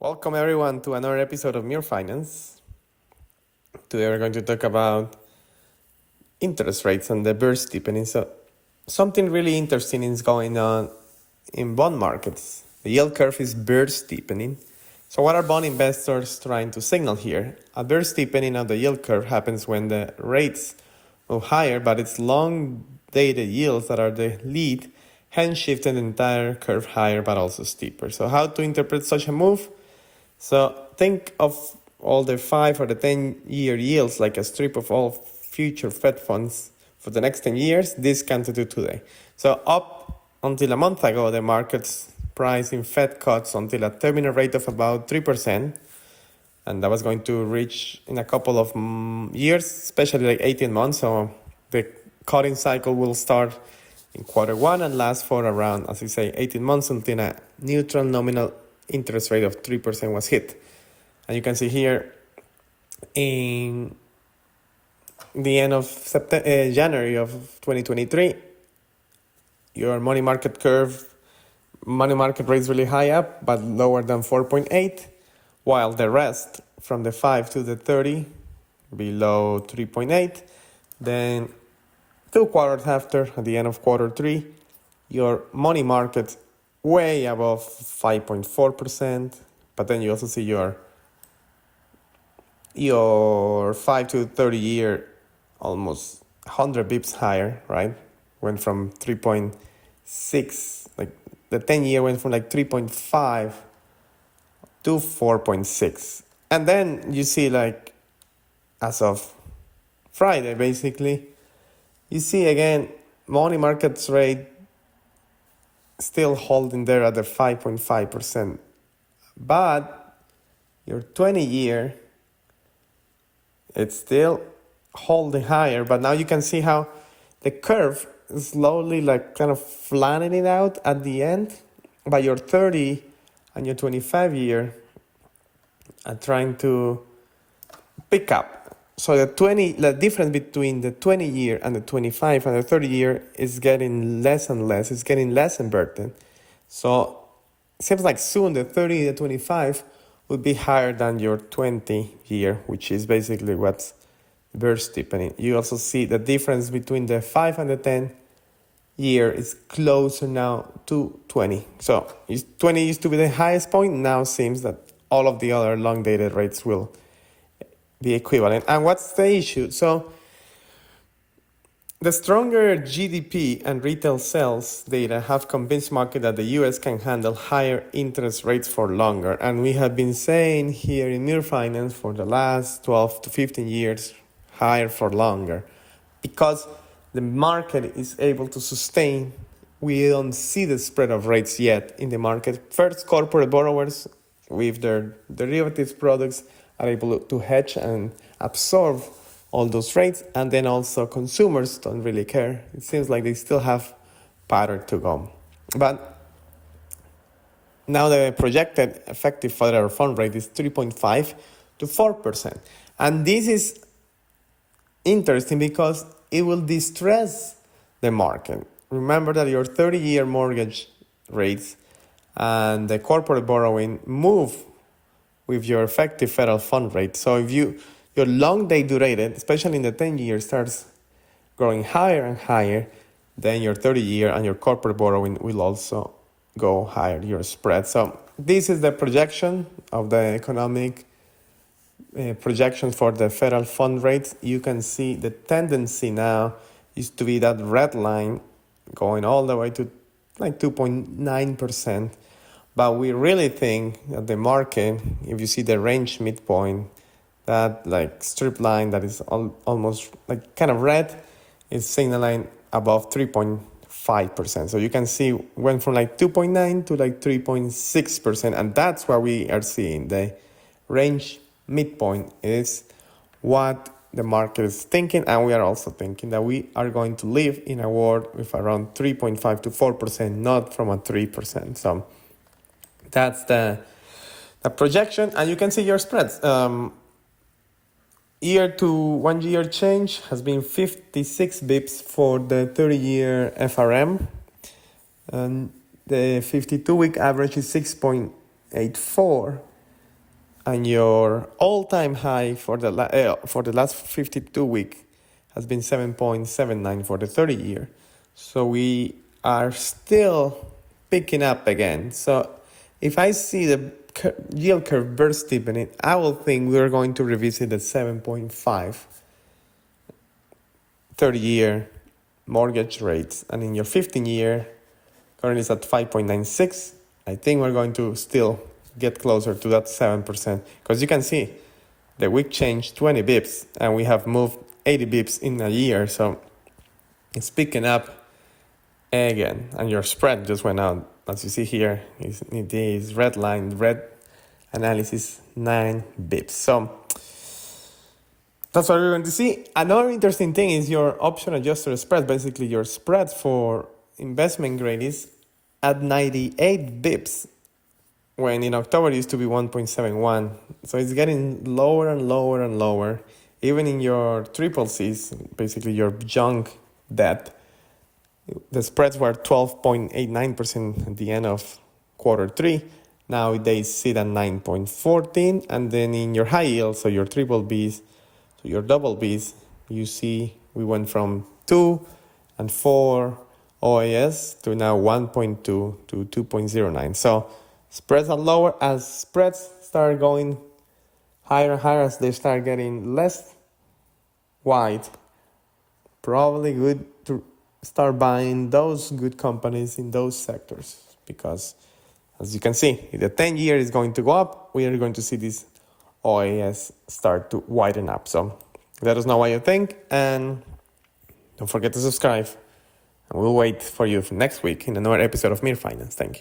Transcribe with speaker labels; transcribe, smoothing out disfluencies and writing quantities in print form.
Speaker 1: Welcome everyone to another episode of Mere Finance. Today we're going to talk about interest rates and the bear steepening. So something really interesting is going on in bond markets. The yield curve is bear steepening. So what are bond investors trying to signal here? A bear steepening of the yield curve happens when the rates move higher, but it's long dated yields that are the lead, hence shifting the entire curve higher but also steeper. So how to interpret such a move? So think of all the 5 or the 10-year yields like a strip of all future Fed funds for the next 10 years, discounted to today. So up until a month ago, the market's pricing Fed cuts until a terminal rate of about 3%. And that was going to reach in a couple of years, especially like 18 months. So the cutting cycle will start in Q1 and last for around, as I say, 18 months until a neutral nominal interest rate of 3% was hit. And you can see here in the end of January of 2023, your money market rates really high up, but lower than 4.8, while the rest from the 5 to the 30 below 3.8. Then 2 quarters after, at the end of Q3, your money market way above 5.4%, but then you also see your 5 to 30 year almost 100 bips higher, right? Went from 3.6, like the 10 year went from like 3.5 to 4.6. And then you see like as of Friday, basically, you see again money markets rate still holding there at the 5.5%. But your 20 year, it's still holding higher. But now you can see how the curve is slowly like kind of flattening out at the end. But your 30 and your 25 year are trying to pick up. So the difference between the 20 year and the 25 and the 30 year is getting less and less. It's getting less inverted. So it seems like soon the 30, the 25 would be higher than your 20 year, which is basically what's bear steepening. You also see the difference between the 5 and the 10 year is closer now to 20. So 20 used to be the highest point. Now seems that all of the other long dated rates will be equivalent. And what's the issue? So the stronger GDP and retail sales data have convinced market that the US can handle higher interest rates for longer. And we have been saying here in Mere Finance for the last 12 to 15 years, higher for longer, because the market is able to sustain. We don't see the spread of rates yet in the market. First, corporate borrowers with their derivatives products are able to hedge and absorb all those rates, and then also consumers don't really care. It seems like they still have pattern to go. But now the projected effective federal fund rate is 3.5 to 4%. And this is interesting because it will distress the market. Remember that your 30-year mortgage rates and the corporate borrowing move with your effective federal fund rate. So if your long day durated, especially in the 10 years, starts growing higher and higher, then your 30-year and your corporate borrowing will also go higher, your spread. So this is the projection of the economic projections for the federal fund rates. You can see the tendency now is to be that red line going all the way to like 2.9%. But we really think that the market, if you see the range midpoint, that like strip line that is almost like kind of red, is signaling above 3.5%. So you can see went from like 2.9 to like 3.6%. And that's what we are seeing. The range midpoint is what the market is thinking. And we are also thinking that we are going to live in a world with around 3.5 to 4%, not from a 3%. So that's the projection, and you can see your spreads. Year to 1 year change has been 56 bips for the 30-year FRM, and the 52-week average is 6.84, and your all-time high for the last 52 week has been 7.79 for the 30 year. So we are still picking up again. So if I see the yield curve bird steepening, I will think we're going to revisit the 7.5 30-year mortgage rates. And in your 15-year, currently it's at 5.96. I think we're going to still get closer to that 7%. Because you can see the week changed 20 bips and we have moved 80 bips in a year. So it's picking up again. And your spread just went out. As you see here, is red line, red analysis, 9 bips. So that's what we're going to see. Another interesting thing is your option adjusted spread. Basically, your spread for investment grade is at 98 bips, when in October it used to be 1.71. So it's getting lower and lower and lower. Even in your triple Cs, basically your junk debt, the spreads were 12.89% at the end of quarter 3. Now they sit at 9.14. And then in your high yield, so your triple Bs, so your double Bs, you see we went from 2 and 4 OAS to now 1.2 to 2.09. So spreads are lower. As spreads start going higher and higher, as they start getting less wide, probably good to start buying those good companies in those sectors. Because as you can see, if the 10-year is going to go up, we are going to see this OAS start to widen up. So let us know what you think, and don't forget to subscribe. And we'll wait for you next week in another episode of Mere Finance. Thank you.